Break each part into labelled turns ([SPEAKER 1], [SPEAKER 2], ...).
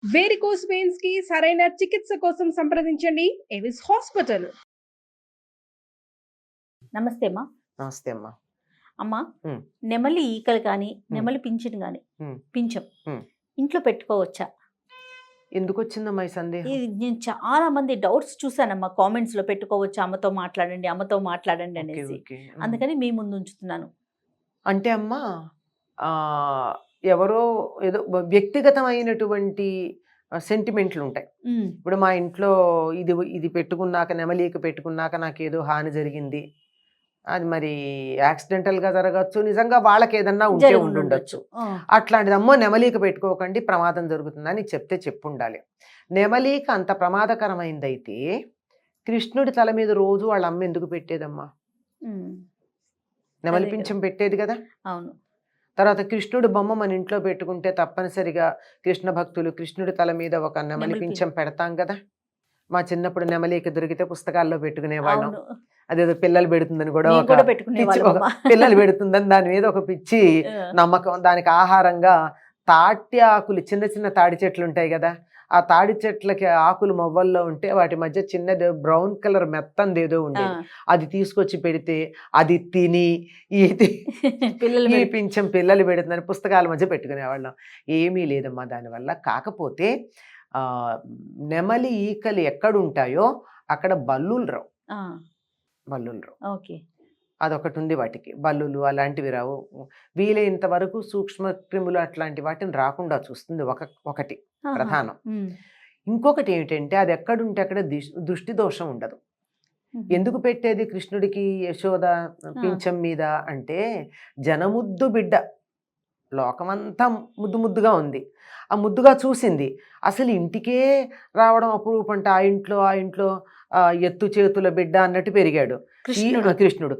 [SPEAKER 1] Varicose veins కి సరైన చికిత్స కోసం సంప్రదించండి ఎవిస్ హాస్పిటల్.
[SPEAKER 2] నమస్తే అమ్మా.
[SPEAKER 3] నమస్తే అమ్మా.
[SPEAKER 2] అమ్మా,
[SPEAKER 3] ఉమ్,
[SPEAKER 2] నెమలి ఈకలు కానీ
[SPEAKER 3] ఉమ్,
[SPEAKER 2] నెమలి పింఛన్ కానీ
[SPEAKER 3] ఉమ్,
[SPEAKER 2] పింఛం
[SPEAKER 3] ఉమ్.
[SPEAKER 2] ఇంట్లో పెట్టుకోవచ్చా?
[SPEAKER 3] ఎందుకు వచ్చిందమ్మా ఈ సందేహం?
[SPEAKER 2] ఇది నేను చాలా మంది డౌట్స్ చూసానమ్మా, కామెంట్స్ లో పెట్టుకోవచ్చా, అమ్మతో మాట్లాడండి అమ్మతో మాట్లాడండి
[SPEAKER 3] ఓకే,
[SPEAKER 2] అనేసి.
[SPEAKER 3] ఓకే.
[SPEAKER 2] అందుకని మీ ముందు ఉంచుతున్నాను.
[SPEAKER 3] అంటే అమ్మా, ఆ, ఎవరో ఏదో వ్యక్తిగతమైనటువంటి సెంటిమెంట్లు ఉంటాయి.
[SPEAKER 2] ఉమ్,
[SPEAKER 3] ఇప్పుడు మా ఇంట్లో ఇది ఇది పెట్టుకున్నాక, నెమలీక పెట్టుకున్నాక నాకు ఏదో హాని జరిగింది, అది మరి యాక్సిడెంటల్గా జరగచ్చు, నిజంగా వాళ్ళకి ఏదన్నా ఉంటే
[SPEAKER 2] జరిగి
[SPEAKER 3] ఉండుండొచ్చు.
[SPEAKER 2] ఉండొచ్చు.
[SPEAKER 3] అట్లాంటిది అమ్మో నెమలీక పెట్టుకోకండి ప్రమాదం జరుగుతుందని చెప్తే చెప్పుండాలి. నెమలీక అంత ప్రమాదకరమైందైతే కృష్ణుడి తల మీద రోజు వాళ్ళ అమ్మ ఎందుకు పెట్టేదమ్మా?
[SPEAKER 2] ఉమ్,
[SPEAKER 3] నెమలి
[SPEAKER 2] అదే
[SPEAKER 3] పింఛం పెట్టేది కదా.
[SPEAKER 2] అవును.
[SPEAKER 3] తర్వాత కృష్ణుడి బొమ్మ మన ఇంట్లో పెట్టుకుంటే తప్పనిసరిగా కృష్ణ భక్తులు కృష్ణుడి తల మీద ఒక నెమలి
[SPEAKER 2] నెమలి
[SPEAKER 3] పింఛం పెడతాం కదా. మా చిన్నప్పుడు నెమలీక దొరికితే పుస్తకాల్లో పెట్టుకునేవాళ్ళం.
[SPEAKER 2] అవును,
[SPEAKER 3] అదేదో పిల్లలు పెడుతుందని కూడా
[SPEAKER 2] నేను
[SPEAKER 3] ఒక
[SPEAKER 2] కూడా పెట్టుకునే
[SPEAKER 3] పిచ్చి,
[SPEAKER 2] వాళ్ళమ్మా.
[SPEAKER 3] పిల్లలు పెడుతుందని దాని మీద ఒక పిచ్చి నమ్మకం. దానికి ఆహారంగా తాటి ఆకులు, చిన్న చిన్న తాడి చెట్లు ఉంటాయి కదా, ఆ తాడి చెట్లకి ఆకులు మొవ్వల్లో ఉంటే వాటి మధ్య చిన్నది బ్రౌన్ కలర్ మెత్తందేదో ఉండేది, అది తీసుకొచ్చి పెడితే అది తిని
[SPEAKER 2] పిల్లలు
[SPEAKER 3] ఈ పింఛం పిల్లలు పెడుతుందని పుస్తకాల మధ్య పెట్టుకునేవాళ్ళం. ఏమీ లేదమ్మా దానివల్ల. కాకపోతే నెమలి ఈకలు ఎక్కడుంటాయో అక్కడ బల్లులు రావు. బల్లులు రావు,
[SPEAKER 2] ఓకే.
[SPEAKER 3] అదొకటి ఉంది వాటికి. బల్లులు అలాంటివి రావు. వీలైనంత వరకు సూక్ష్మ క్రిములు అట్లాంటి వాటిని రాకుండా చూస్తుంది ఒకటి ప్రధానం. ఇంకొకటి ఏమిటంటే అది ఎక్కడుంటే అక్కడ దృష్టి దోషం ఉండదు. ఎందుకు పెట్టేది కృష్ణుడికి యశోద పింఛం మీద అంటే, జనముద్దు బిడ్డ, లోకమంతా ముద్దు ముద్దుగా ఉంది, ఆ ముద్దుగా చూసింది. అసలు ఇంటికే రావడం అపురూపంట. ఆ ఇంట్లో ఎత్తు చేతుల బిడ్డ అన్నట్టు పెరిగాడు కృష్ణుడు.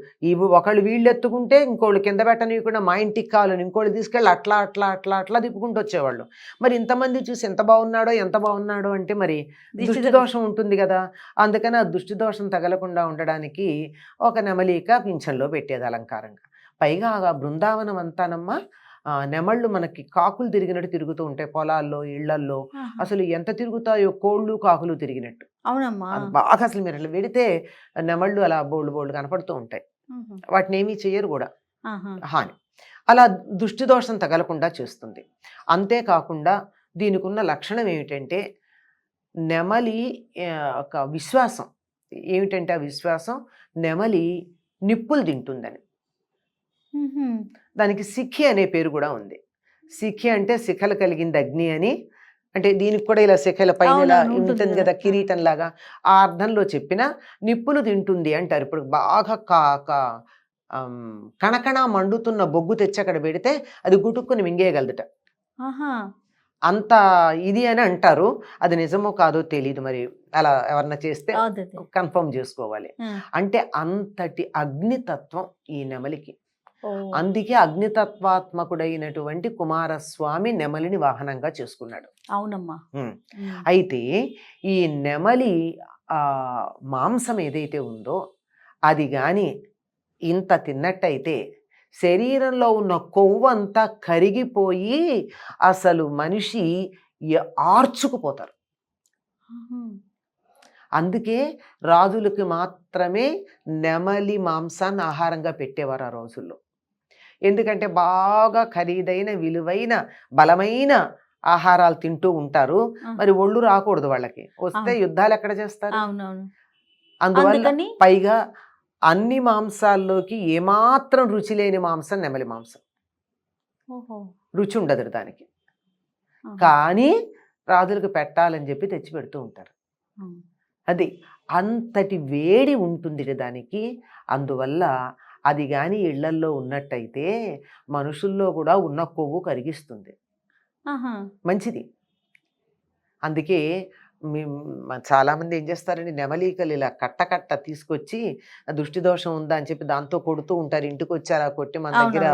[SPEAKER 3] ఒకళ్ళు వీళ్ళు ఎత్తుకుంటే ఇంకోళ్ళు కింద పెట్టనీయకుండా మా ఇంటికి కావాలని ఇంకోళ్ళు తీసుకెళ్ళి అట్లా అట్లా అట్లా అట్లా తిప్పుకుంటూ వచ్చేవాళ్ళు. మరి ఇంతమంది చూసి ఎంత బాగున్నాడో అంటే మరి దృష్టి దోషం ఉంటుంది కదా. అందుకని ఆ దృష్టి దోషం తగలకుండా ఉండడానికి ఒక నెమలీక పింఛంలో పెట్టేది అలంకారంగా. పైగా ఆ బృందావనం అంతానమ్మా నెమళ్ళు మనకి కాకులు తిరిగినట్టు తిరుగుతూ ఉంటాయి పొలాల్లో, ఇళ్లల్లో. అసలు ఎంత తిరుగుతాయో, కోళ్ళు కాకులు తిరిగినట్టు.
[SPEAKER 2] అవునమ్మా.
[SPEAKER 3] బాగా అసలు మీరు అట్లా వెడితే నెమళ్ళు అలా బోళ్ళు కనపడుతూ ఉంటాయి. వాటిని ఏమీ చెయ్యరు కూడా హాని. అలా దృష్టి దోషం తగలకుండా చేస్తుంది. అంతేకాకుండా దీనికి ఉన్న లక్షణం ఏమిటంటే, నెమలి ఒక విశ్వాసం ఏమిటంటే, ఆ విశ్వాసం నెమలి నిప్పులు తింటుందని. దానికి సిఖి అనే పేరు కూడా ఉంది. సిఖి అంటే శిఖలు కలిగింది అగ్ని అని. అంటే దీనికి కూడా ఇలా శిఖల పైన ఇలా ఉంటుంది కదా, కిరీటం లాగా. ఆ అర్థంలో చెప్పిన నిప్పులు తింటుంది అంటారు. ఇప్పుడు బాగా కణకణ మండుతున్న బొగ్గు తెచ్చి అక్కడ పెడితే అది గుటుక్కుని మింగేయగలదుట. అంత ఇది అని అంటారు. అది నిజమో కాదో తెలియదు, మరి అలా ఎవరన్నా చేస్తే కన్ఫర్మ్ చేసుకోవాలి. అంటే అంతటి అగ్నితత్వం ఈ నెమలికి. అందుకే అగ్నితత్వాత్మకుడైనటువంటి కుమారస్వామి నెమలిని వాహనంగా చేసుకున్నాడు.
[SPEAKER 2] అవునమ్మా.
[SPEAKER 3] అయితే ఈ నెమలి మాంసం ఏదైతే ఉందో అది కానీ ఇంత తిన్నట్టయితే శరీరంలో ఉన్న కొవ్వంతా కరిగిపోయి అసలు మనిషి ఆర్చుకుపోతారు. అందుకే రాజులకి మాత్రమే నెమలి మాంసాన్ని ఆహారంగా పెట్టేవారు ఆ రోజుల్లో. ఎందుకంటే బాగా ఖరీదైన, విలువైన, బలమైన ఆహారాలు తింటూ ఉంటారు. మరి ఒళ్ళు రాకూడదు వాళ్ళకి, వస్తే యుద్ధాలు ఎక్కడ చేస్తారు? అందువల్ల పైగా అన్ని మాంసాల్లోకి ఏమాత్రం రుచి లేని మాంసం నెమలి మాంసం. రుచి ఉండదు దానికి, కానీ రాజులకు పెట్టాలని చెప్పి తెచ్చి పెడుతూ ఉంటారు. అది అంతటి వేడి ఉంటుంది దానికి. అందువల్ల అది కానీ ఇళ్లల్లో ఉన్నట్టయితే మనుషుల్లో కూడా ఉన్న కొవ్వు కరిగిస్తుంది, మంచిది. అందుకే చాలామంది ఏం చేస్తారండి, నెమలీకలు ఇలా కట్ట తీసుకొచ్చి దృష్టి దోషం ఉందా అని చెప్పి దాంతో కొడుతూ ఉంటారు. ఇంటికి వచ్చి అలా కొట్టి మన దగ్గర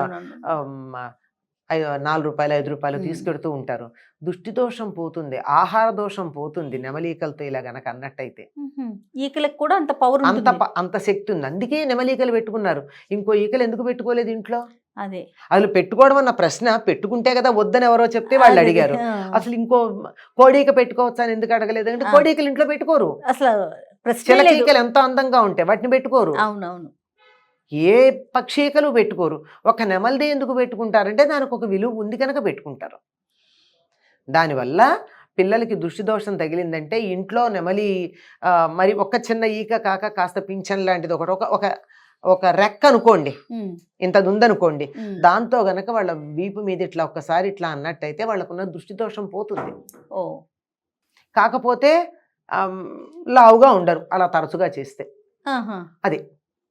[SPEAKER 3] 4 రూపాయలు 5 రూపాయలు తీసుకెడుతూ ఉంటారు. దృష్టి దోషం పోతుంది, ఆహార దోషం పోతుంది నెమలీకలతో ఇలా గనక అన్నట్టయితే.
[SPEAKER 2] ఈకలకు కూడా అంత పవర్,
[SPEAKER 3] అంత శక్తి ఉంది. అందుకే నెమలీకలు పెట్టుకున్నారు. ఇంకో ఈకలు ఎందుకు పెట్టుకోలేదు ఇంట్లో?
[SPEAKER 2] అదే
[SPEAKER 3] అసలు పెట్టుకోవడం అన్న ప్రశ్న పెట్టుకుంటే కదా వద్దని ఎవరో చెప్తే వాళ్ళు అడిగారు. అసలు ఇంకో కోడీక పెట్టుకోవచ్చా అని ఎందుకు అడగలేదు అంటే కోడీకలు ఇంట్లో పెట్టుకోరు.
[SPEAKER 2] అసలు ప్రశ్నే లేదు.
[SPEAKER 3] చిలకీకలు ఎంతో అందంగా ఉంటాయి వాటిని పెట్టుకోరు.
[SPEAKER 2] అవునవును.
[SPEAKER 3] ఏ పక్షీకలు పెట్టుకోరు. ఒక నెమలిదే ఎందుకు పెట్టుకుంటారంటే దానికి ఒక విలువ ఉంది కనుక పెట్టుకుంటారు. దానివల్ల పిల్లలకి దృష్టి దోషం తగిలిందంటే ఇంట్లో నెమలి మరి ఒక చిన్న ఈక కాక కాస్త పింఛన్ లాంటిది ఒకటి ఒక ఒక రెక్క అనుకోండి, ఇంతది ఉందనుకోండి, దాంతో గనక వాళ్ళ వీపు మీద ఇట్లా ఒక్కసారి ఇట్లా అన్నట్టయితే వాళ్ళకున్న దృష్టి దోషం పోతుంది.
[SPEAKER 2] ఓ
[SPEAKER 3] కాకపోతే లావుగా ఉండరు అలా తరచుగా చేస్తే. అది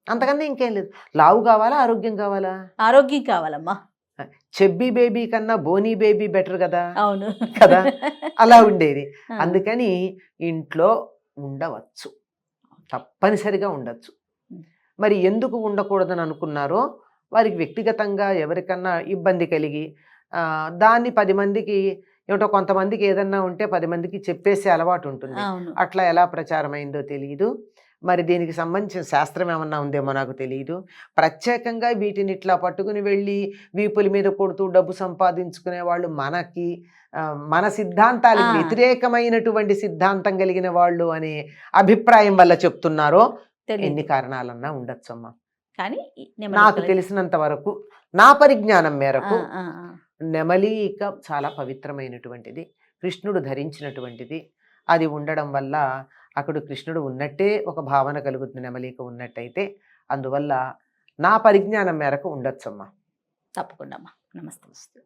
[SPEAKER 3] అంతకన్నా ఇంకేం లేదు. లావు కావాలా ఆరోగ్యం కావాలా?
[SPEAKER 2] ఆరోగ్యం కావాలమ్మా.
[SPEAKER 3] చెబ్బీ బేబీ కన్నా బోనీ బేబీ బెటర్ కదా.
[SPEAKER 2] అవును
[SPEAKER 3] కదా, అలా ఉండేది. అందుకని ఇంట్లో ఉండవచ్చు, తప్పనిసరిగా ఉండొచ్చు. మరి ఎందుకు ఉండకూడదని అనుకున్నారో వారికి వ్యక్తిగతంగా ఎవరికన్నా ఇబ్బంది కలిగి దాన్ని 10 మందికి ఏమిటో కొంతమందికి ఏదన్నా ఉంటే 10 మందికి చెప్పేసే అలవాటు ఉంటుంది. అట్లా ఎలా ప్రచారమైందో తెలియదు. మరి దీనికి సంబంధించిన శాస్త్రం ఏమన్నా ఉందేమో నాకు తెలియదు. ప్రత్యేకంగా వీటిని ఇట్లా పట్టుకుని వెళ్ళి వీపుల మీద కొడుతూ డబ్బు సంపాదించుకునే వాళ్ళు మనకి మన సిద్ధాంతాలకు వ్యతిరేకమైనటువంటి సిద్ధాంతం కలిగిన వాళ్ళు అనే అభిప్రాయం వల్ల చెప్తున్నారో ఎన్ని కారణాలన్నా ఉండొచ్చమ్మా.
[SPEAKER 2] కానీ
[SPEAKER 3] నాకు తెలిసినంత వరకు నా పరిజ్ఞానం మేరకు నెమలిక చాలా పవిత్రమైనటువంటిది, కృష్ణుడు ధరించినటువంటిది. అది ఉండడం వల్ల అక్కడ కృష్ణుడు ఉన్నట్టే ఒక భావన కలుగుతుంది నెమలిక ఉన్నట్టయితే. అందువల్ల నా పరిజ్ఞానం మేరకు ఉండొచ్చమ్మా.
[SPEAKER 2] తప్పకుండా అమ్మా. నమస్తే.